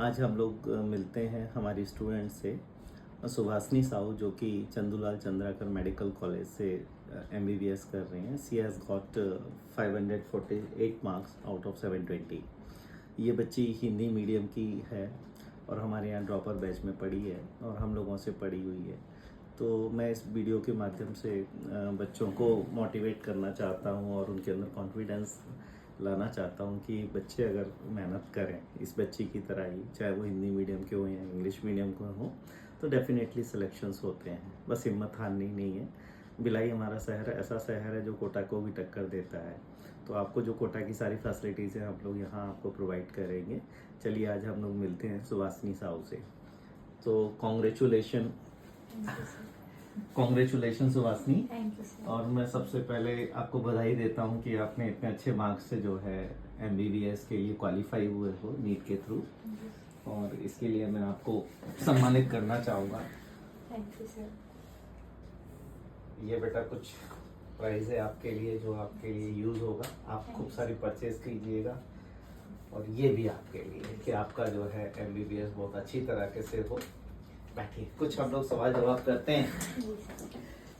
आज हम लोग मिलते हैं हमारी स्टूडेंट से सुभाषनी साहू, जो कि चंदूलाल चंद्राकर मेडिकल कॉलेज से MBBS कर रही हैं। She has got 548 marks out of 720। ये बच्ची हिंदी मीडियम की है और हमारे यहाँ ड्रॉपर बैच में पढ़ी है और हम लोगों से पढ़ी हुई है। तो मैं इस वीडियो के माध्यम से बच्चों को मोटिवेट करना चाहता हूँ और उनके अंदर कॉन्फिडेंस लाना चाहता हूँ कि बच्चे अगर मेहनत करें इस बच्ची की तरह ही, चाहे वो हिंदी मीडियम के हों या इंग्लिश मीडियम के हों, तो डेफिनेटली सिलेक्शंस होते हैं। बस हिम्मत हारनी नहीं है। भिलाई हमारा शहर ऐसा शहर है जो कोटा को भी टक्कर देता है। तो आपको जो कोटा की सारी फैसिलिटीज़ हैं हम लोग यहाँ आपको प्रोवाइड करेंगे। चलिए आज हम लोग मिलते हैं सुभाषनी साहू से। तो congratulation Subhashini. Thank you sir. और मैं सबसे पहले आपको बधाई देता हूँ कि आपने इतने अच्छे मार्क्स से जो है MBBS के लिए क्वालिफाई हुए हो नीट के थ्रू, और इसके लिए मैं आपको सम्मानित करना चाहूँगा। Thank you sir. ये बेटा कुछ प्राइज है आपके लिए जो आपके लिए यूज़ होगा। आप खूब सारी परचेज कीजिएगा। और ये भी आपके लिए कि आपका जो है MBBS बहुत अच्छी तरह से हो। बैठिए, कुछ हम लोग सवाल जवाब करते हैं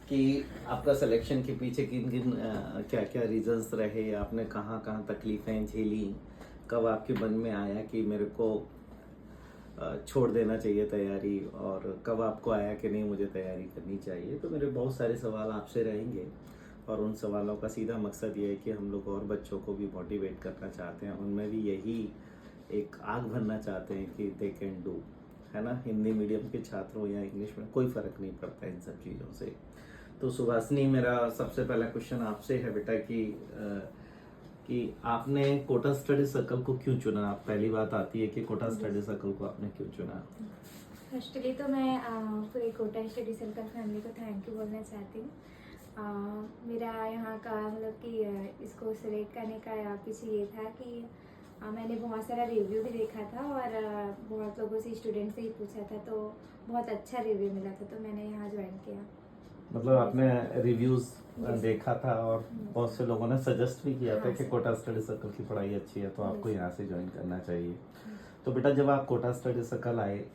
कि आपका सिलेक्शन के पीछे किन किन क्या क्या रीजंस रहे, आपने कहाँ कहाँ तकलीफ़ें झेली, कब आपके मन में आया कि मेरे को छोड़ देना चाहिए तैयारी, और कब आपको आया कि नहीं मुझे तैयारी करनी चाहिए। तो मेरे बहुत सारे सवाल आपसे रहेंगे और उन सवालों का सीधा मकसद ये है कि हम लोग और बच्चों को भी मोटिवेट करना चाहते हैं, उनमें भी यही एक आग भरना चाहते हैं कि दे कैन डू, है ना। हिंदी मीडियम के छात्रों या इंग्लिश में कोई फ़र्क नहीं पड़ता इन सब चीज़ों से। तो सुभाषनी, मेरा सबसे पहला क्वेश्चन आपसे है बेटा कि आपने कोटा स्टडी सर्कल को क्यों चुना। आप पहली बात आती है कि कोटा स्टडी सर्कल को आपने क्यों चुना। फर्स्टली तो मैं पूरे कोटा स्टडी सर्कल फैमिली को थैंक यू बोलना चाहती हूँ। मेरा यहाँ का मतलब कि इसको सिलेक्ट करने का पीछे ये था कि मैंने बहुत सारा रिव्यू भी देखा था और बहुत लोगों से, स्टूडेंट से ही पूछा था, तो बहुत अच्छा रिव्यू मिला था, तो मैंने यहाँ ज्वाइन किया। मतलब आपने रिव्यूज़ देखा था और बहुत से लोगों ने सजेस्ट भी किया था कि कोटा स्टडी सर्कल की पढ़ाई अच्छी है, तो आपको यहाँ से ज्वाइन करना चाहिए। तो बेटा, जब आप कोटा स्टडी सर्कल आए,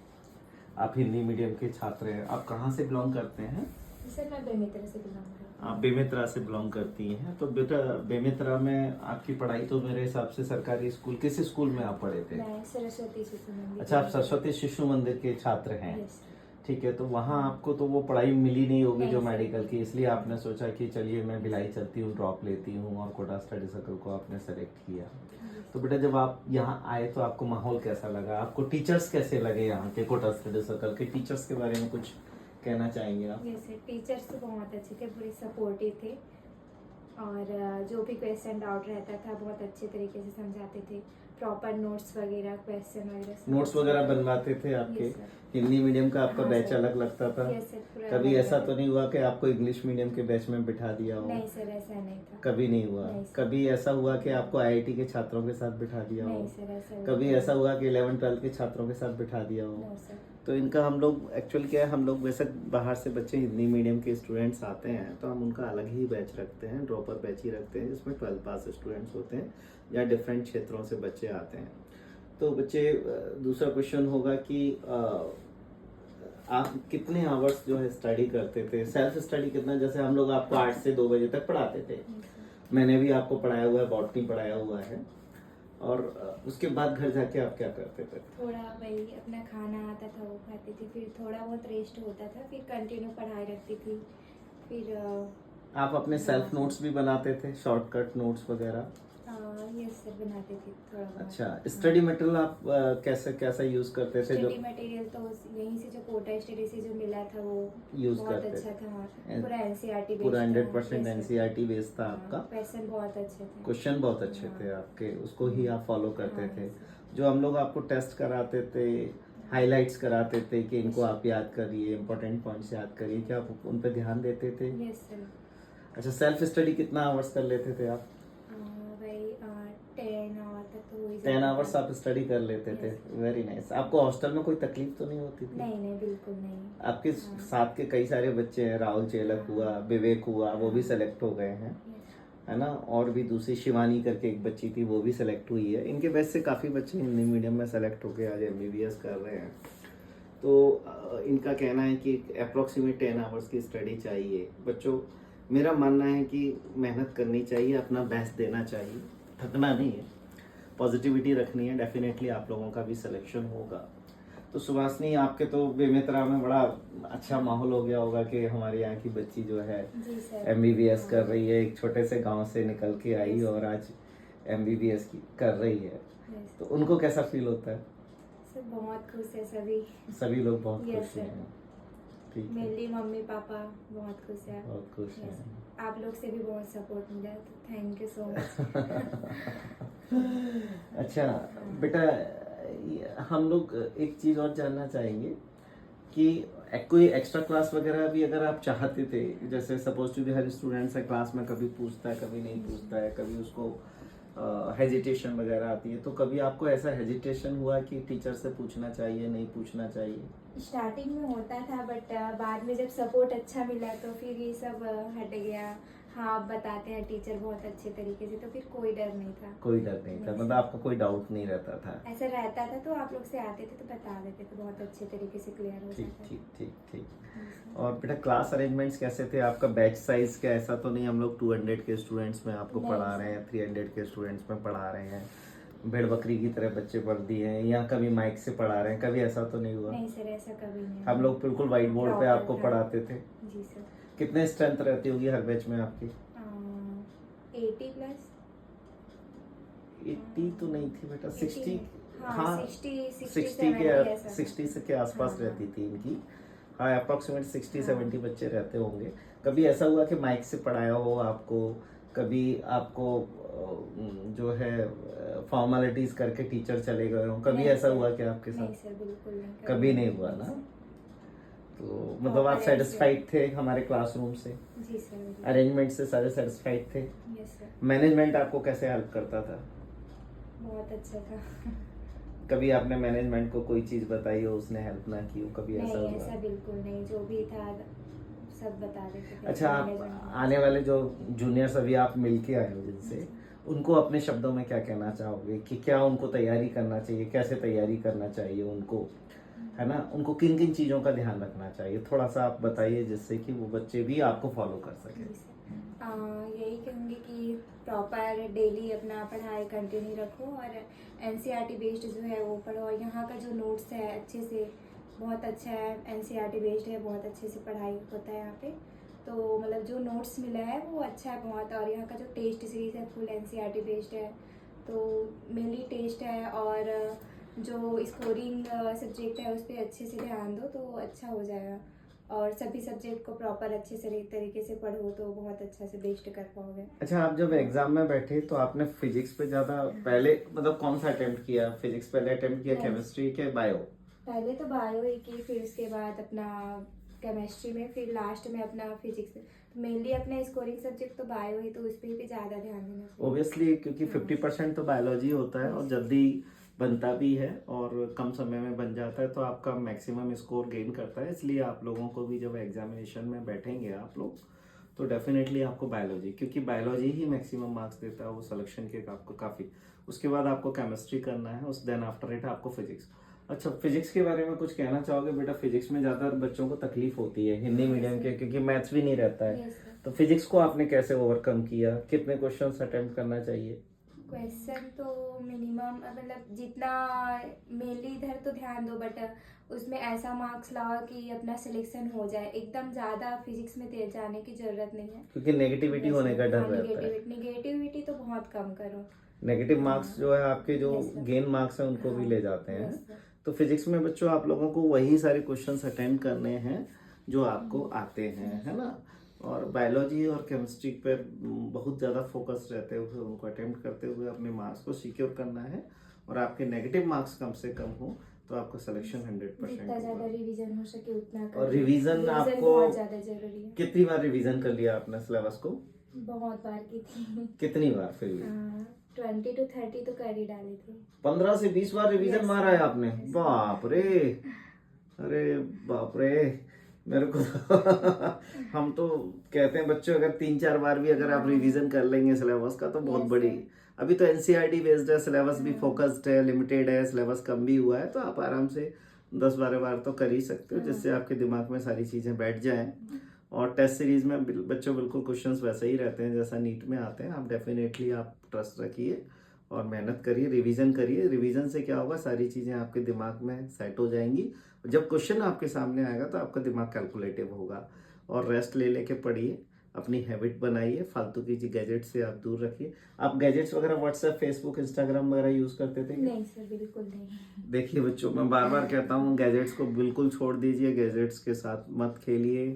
आप हिंदी मीडियम के छात्र हैं, आप कहाँ से बिलोंग करते हैं। सर मैं बेमेतरा से बिलोंग करती हूँ। आप बेमेतरा से बिलोंग करती हैं। तो बेटा, बेमेतरा में आपकी पढ़ाई तो मेरे हिसाब से सरकारी स्कूल, किस स्कूल में आप पढ़े थे। मैं सरस्वती शिशु मंदिर। अच्छा, आप सरस्वती शिशु मंदिर के छात्र हैं। Yes, ठीक है। तो वहाँ आपको तो वो पढ़ाई मिली नहीं होगी जो नहीं, मेडिकल की, इसलिए आपने सोचा कि चलिए मैं भिलाई चलती हूँ, ड्रॉप लेती हूँ, और कोटा स्टडी सर्कल को आपने सेलेक्ट किया। तो बेटा, जब आप यहाँ आए तो आपको माहौल कैसा लगा, आपको टीचर्स कैसे लगे, यहाँ के कोटा स्टडी सर्कल के टीचर्स के बारे में कुछ कहना चाहेंगे आप। जैसे टीचर्स तो बहुत अच्छे थे, पूरे सपोर्टिव थे, और जो भी क्वेश्चन डाउट रहता था बहुत अच्छे तरीके से समझाते थे। प्रॉपर नोट्स वगैरह, क्वेश्चन वगैरह, नोट्स वगैरह बनवाते थे आपके। Yes, sir. हिंदी मीडियम का आपका हाँ, बैच सर। अलग लगता था। Yes, sir, पूरा कभी अलग ऐसा अलग। तो नहीं हुआ कि आपको इंग्लिश मीडियम के बैच में बिठा दिया हो। नहीं सर, ऐसा नहीं था। कभी नहीं हुआ। नहीं, सर। कभी ऐसा हुआ कि आपको IIT के छात्रों के साथ बिठा दिया हो। नहीं सर, ऐसा कभी ऐसा हुआ कि 11-12 के छात्रों के साथ बिठा दिया हो। No sir. तो इनका हम लोग एक्चुअल क्या है, हम लोग वैसे बाहर से बच्चे हिंदी मीडियम के स्टूडेंट्स आते हैं तो हम उनका अलग ही बैच रखते हैं, ड्रॉपर बैच ही रखते हैं, जिसमें 12 पास स्टूडेंट्स होते हैं या डिफरेंट क्षेत्रों से बच्चे आते हैं। तो बच्चे, दूसरा क्वेश्चन होगा कि आप कितने आवर्स जो है स्टडी करते थे, सेल्फ स्टडी कितना। जैसे हम लोग आपको 8 से 2 बजे तक पढ़ाते थे, मैंने भी आपको पढ़ाया हुआ है, बॉटनी पढ़ाया हुआ है, और उसके बाद घर जाके आप क्या करते थे। थोड़ा वही अपना खाना आता था वो खाती थी, फिर थोड़ा बहुत रेस्ट होता था, फिर कंटिन्यू पढ़ाई रखती थी। फिर आप अपने सेल्फ नोट्स भी बनाते थे, शॉर्टकट नोट्स वगैरह। यस सर, बनाते थे थोड़ा बहुत। अच्छा, स्टडी मटेरियल आप कैसा यूज करते थे। जो स्टडी मटेरियल तो यहीं से जो कोटा स्टडी से जो मिला था वो यूज बहुत करते अच्छा थे। था। पूरा NCERT पूरा 100% NCERT बेस्ड था आपका। क्वेश्चन बहुत अच्छे थे, क्वेश्चन बहुत अच्छे थे आपके, उसको ही आप फॉलो करते हाँ, थे। yes, जो हम लोग आपको टेस्ट कराते थे, हाइलाइट्स कराते थे कि इनको आप याद करिए, इंपॉर्टेंट पॉइंट्स याद करिए, क्या आप उन पर ध्यान देते थे। Yes sir. अच्छा, सेल्फ स्टडी कितना आवर्स कर लेते थे आप। वही 10 आवर तक तो वही 10 आवर्स आप स्टडी कर लेते थे। Very nice. आपको हॉस्टल में कोई तकलीफ तो नहीं होती थी। नहीं नहीं, बिल्कुल नहीं। आपके हाँ। साथ के कई सारे बच्चे हैं, राहुल चेलक हुआ, विवेक हुआ, वो भी सेलेक्ट हो गए हैं। Yes. है ना। और भी दूसरी शिवानी करके एक बच्ची थी, वो भी सेलेक्ट हुई है। इनके बैच से काफ़ी बच्चे हिंदी मीडियम में सेलेक्ट होके आज MBBS कर रहे हैं। तो इनका कहना है कि अप्रॉक्सीमेट 10 आवर्स की स्टडी चाहिए बच्चों। मेरा मानना है कि मेहनत करनी चाहिए, अपना बेस्ट देना चाहिए, थकना नहीं है, पॉजिटिविटी रखनी है। डेफिनेटली आप लोगों का भी सिलेक्शन होगा। तो सुभाषनी, आपके तो बेमित्रा में बड़ा अच्छा माहौल हो गया होगा कि हमारे यहाँ की बच्ची जो है जी सर। MBBS कर रही है, एक छोटे से गांव से निकल के आई और आज MBBS की कर रही है। Yes, तो उनको कैसा फील होता है? सर बहुत खुश है सभी। सभी लोग बहुत Yes, खुश sir. हैं। ठीक है, मेनली मम्मी पापा बहुत खुश है। बहुत खुश Yes. हैं। आप लोग से भी बहुत सपोर्ट मिला है, तो थैंक यू सो मच। अच्छा बेटा, हम लोग एक चीज और जानना चाहेंगे कि कोई एक्स्ट्रा क्लास वगैरह भी अगर आप चाहते थे, जैसे सपोज टू बी हर स्टूडेंट से क्लास में कभी पूछता है, कभी नहीं पूछता है, कभी उसको हेजिटेशन वगैरह आती है, तो कभी आपको ऐसा हेजिटेशन हुआ कि टीचर से पूछना चाहिए, नहीं पूछना चाहिए? स्टार्टिंग में होता था, बट बाद में जब सपोर्ट अच्छा मिला तो फिर ये सब हट गया। हाँ, आप बताते हैं टीचर बहुत अच्छे तरीके से, तो फिर कोई डर नहीं था। कोई डर नहीं था, मतलब आपको कोई डाउट नहीं रहता था? ऐसा रहता था तो आप लोग से आते थे तो बता देते थे, बहुत अच्छे तरीके से क्लियर हो ठीक जाता ठीक ठीक ठीक। था। और बेटा क्लास अरेंजमेंट्स कैसे थे? आपका बैच साइज क्या? ऐसा तो नहीं हम लोग 200 के स्टूडेंट्स में आपको नहीं, पढ़ा रहे हैं, 300 के स्टूडेंट्स में पढ़ा रहे हैं, भेड़ बकरी की तरह बच्चे पढ़ दिए हैं, या कभी माइक से पढ़ा रहे हैं, कभी ऐसा तो नहीं हुआ? नहीं सर, ऐसा कभी नहीं। हम लोग बिल्कुल व्हाइट बोर्ड पे Proper आपको था। पढ़ाते थे। जी सर। कितने स्ट्रेंथ रहती होगी हर बैच में आपकी? 80 प्लस। 80 तो नहीं थी बेटा, 60। हाँ, 60 60 70 के ऐसा। 60 से के आसपास हाँ, रहती थी इनकी। हाँ, अप्रोक्सीमेट 60-70 हाँ। बच्चे रहते होंगे। कभी ऐसा हुआ कि माइक से पढ़ाया हो आपको? कभी आपको जो है फॉर्मेलिटीज करके टीचर चले गए हो? कभी नहीं ऐसा सर। हुआ कि आपके नहीं साथ? सर, बिल्कुल नहीं। कभी नहीं हुआ ना? तो मतलब आप Proper सेटिस्फाइड थे हमारे क्लासरूम से? जी सर, बिल्कुल। अरेंजमेंट से सारे सेटिस्फाइड थे? Yes sir. मैनेजमेंट आपको कैसे हेल्प करता था? बहुत अच्छा था। कभी आपने मैनेजमेंट को कोई चीज बताई हो, उसने हेल्प ना की हो, कभी ऐसा नहीं, हुआ? ऐसा बिल्कुल नहीं, जो भी था सब बता देते थे। अच्छा, आप Management। आने वाले जो जूनियर्स अभी आप मिलके आए हो जिनसे, उनको अपने शब्दों में क्या कहना चाहोगे कि क्या उनको तैयारी करना चाहिए, कैसे तैयारी करना चाहिए उनको, है ना? उनको किन किन चीज़ों का ध्यान रखना चाहिए, थोड़ा सा आप बताइए जिससे कि वो बच्चे भी आपको फॉलो कर सकें। जी सर। यही कहूँगी कि प्रॉपर डेली अपना पढ़ाई कंटिन्यू रखो और NCERT बेस्ड जो है वो पढ़ो। और यहाँ का जो नोट्स है अच्छे से, बहुत अच्छा है, NCERT बेस्ड है, बहुत अच्छे से पढ़ाई होता है यहाँ पे। तो मतलब जो नोट्स मिला है वो अच्छा है बहुत। और यहाँ का जो टेस्ट सीरीज़ है फुल NCERT बेस्ड है, तो मेनली टेस्ट है। और जो स्कोरिंग सब्जेक्ट है उस पर अच्छे से ध्यान दो तो अच्छा हो जाएगा। और सभी सब्जेक्ट को प्रॉपर अच्छे से तरीके से पढ़ो तो बहुत अच्छा से बेस्ट कर पाओगे। अच्छा, आप जब एग्जाम में बैठे तो आपने फिजिक्स पे ज़्यादा पहले, मतलब कौन सा अटेम्प्ट किया? फिजिक्स पहले अटेम्प्ट किया, नहीं। केमिस्ट्री के बायो? पहले तो बायो ही की, फिर उसके बाद अपना केमिस्ट्री में, फिर लास्ट में अपना फिजिक्स में। तो मेनली अपना स्कोरिंग सब्जेक्ट तो बायो ही, तो उस पर भी ज़्यादा ध्यान देना चाहिए। ऑब्वियसली, क्योंकि 50% तो बायोलॉजी होता है और जल्दी बनता भी है और कम समय में बन जाता है, तो आपका मैक्सिमम स्कोर गेन करता है। इसलिए आप लोगों को भी जब एग्जामिनेशन में बैठेंगे आप लोग, तो डेफिनेटली आपको बायोलॉजी, क्योंकि बायोलॉजी ही मैक्सिमम मार्क्स देता है वो सिलेक्शन के आपको काफ़ी। उसके बाद आपको केमिस्ट्री करना है, उस देन आफ्टर इट आपको फिजिक्स। अच्छा, फिजिक्स के बारे में कुछ कहना चाहोगे बेटा? फिजिक्स में ज़्यादा बच्चों को तकलीफ होती है हिंदी मीडियम के, क्योंकि मैथ्स भी नहीं रहता है। Yes, sir। तो फिजिक्स को आपने कैसे ओवरकम किया? कितने क्वेश्चंस अटेम्प्ट करना चाहिए? क्वेश्चन तो मिनिमम, मतलब जितना मेनली इधर तो ध्यान दो, बट उसमें ऐसा मार्क्स लाओ कि अपना सिलेक्शन हो जाए। एकदम ज़्यादा फिजिक्स में तेज जाने की ज़रूरत नहीं है, क्योंकि नेगेटिविटी होने का डर रहता है। निगेटिविटी तो बहुत कम करो। नेगेटिव मार्क्स जो है आपके, जो Yes, sir। गेन मार्क्स हैं उनको भी हाँ, ले जाते हैं। yes, sir। तो फिजिक्स में बच्चों आप लोगों को वही सारे क्वेश्चंस अटेम्प्ट करने हैं जो आपको आते हैं, है ना? और बायोलॉजी और केमिस्ट्री पर बहुत ज़्यादा फोकस रहते हुए उनको अटेम्प्ट करते हुए अपने मार्क्स को सिक्योर करना है। और आपके नेगेटिव मार्क्स कम से कम हो तो आपका सिलेक्शन 100% जितना ज़्यादा होगा। रिवीजन हो सके उतना करो। और रिवीजन आपको बहुत ज़्यादा जरूरी है। कितनी बार रिवीजन कर लिया आपने सिलेबस को? बहुत बार की थी। कितनी बार? फिर भी 20 to 30 तो कर ही डाली थी। 15 से 20 बार रिवीजन Yes, मारा है sir। आपने? Yes, sir। बाप रे, अरे बाप रे। मेरे को हम तो कहते हैं बच्चों अगर 3-4 बार भी अगर आप रिवीजन कर लेंगे सिलेबस का तो बहुत Yes, बड़ी। sir. अभी तो एनसीईआरटी बेस्ड है, सिलेबस भी हाँ। फोकस्ड है, लिमिटेड है, सिलेबस कम भी हुआ है, तो आप आराम से 10-12 बार तो कर ही सकते हो, हाँ। जिससे आपके दिमाग में सारी चीज़ें बैठ जाएं। और टेस्ट सीरीज में बच्चों बिल्कुल क्वेश्चंस वैसे ही रहते हैं जैसा नीट में आते हैं। आप डेफिनेटली आप ट्रस्ट रखिए और मेहनत करिए, रिवीजन करिए। रिवीजन से क्या होगा, सारी चीज़ें आपके दिमाग में सेट हो जाएंगी। जब क्वेश्चन आपके सामने आएगा तो आपका दिमाग कैलकुलेटिव होगा। और रेस्ट ले लेके पढ़िए, अपनी हैबिट बनाइए, फालतू की गैजेट से आप दूर रखिए। आप गैजेट्स वगैरह व्हाट्सएप, फेसबुक, इंस्टाग्राम वगैरह यूज़ करते थे क्या? नहीं सर, बिल्कुल नहीं। देखिए बच्चों, मैं बार बार कहता हूँ गैजेट्स को बिल्कुल छोड़ दीजिए, गैजेट्स के साथ मत खेलिए।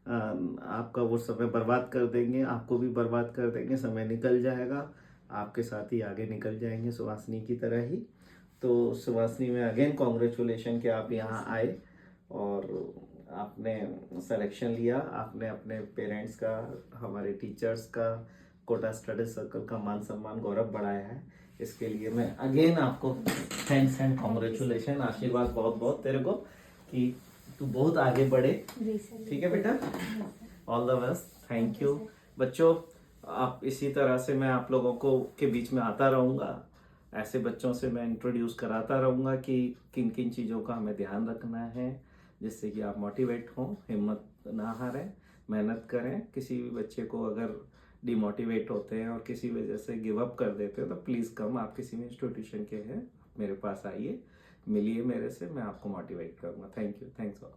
आपका वो समय बर्बाद कर देंगे, आपको भी बर्बाद कर देंगे, समय निकल जाएगा, आपके साथ ही आगे निकल जाएंगे सुहासिनी की तरह ही। तो सुहासिनी में अगेन कॉन्ग्रेचुलेशन कि आप यहाँ आए और आपने सिलेक्शन लिया, आपने अपने पेरेंट्स का, हमारे टीचर्स का, कोटा स्टडी सर्कल का मान सम्मान गौरव बढ़ाया है। इसके लिए मैं अगेन आपको थैंक्स एंड कॉन्ग्रेचुलेशन, आशीर्वाद बहुत बहुत तेरे को कि तू बहुत आगे बढ़े। जी सर। ठीक है बेटा, all the best, thank you. बच्चों, आप इसी तरह से मैं आप लोगों को के बीच में आता रहूँगा, ऐसे बच्चों से मैं इंट्रोड्यूस कराता रहूँगा कि किन किन चीज़ों का हमें ध्यान रखना है, जिससे कि आप मोटिवेट हों, हिम्मत ना हारें, मेहनत करें। किसी भी बच्चे को अगर डिमोटिवेट होते हैं और किसी वजह से गिव अप कर देते हो तो प्लीज़ कम, आप किसी भी इंस्टीट्यूशन के हैं, मेरे पास आइए, मिलिए मेरे से, मैं आपको मोटिवेट करूँगा। Thank you, thanks all.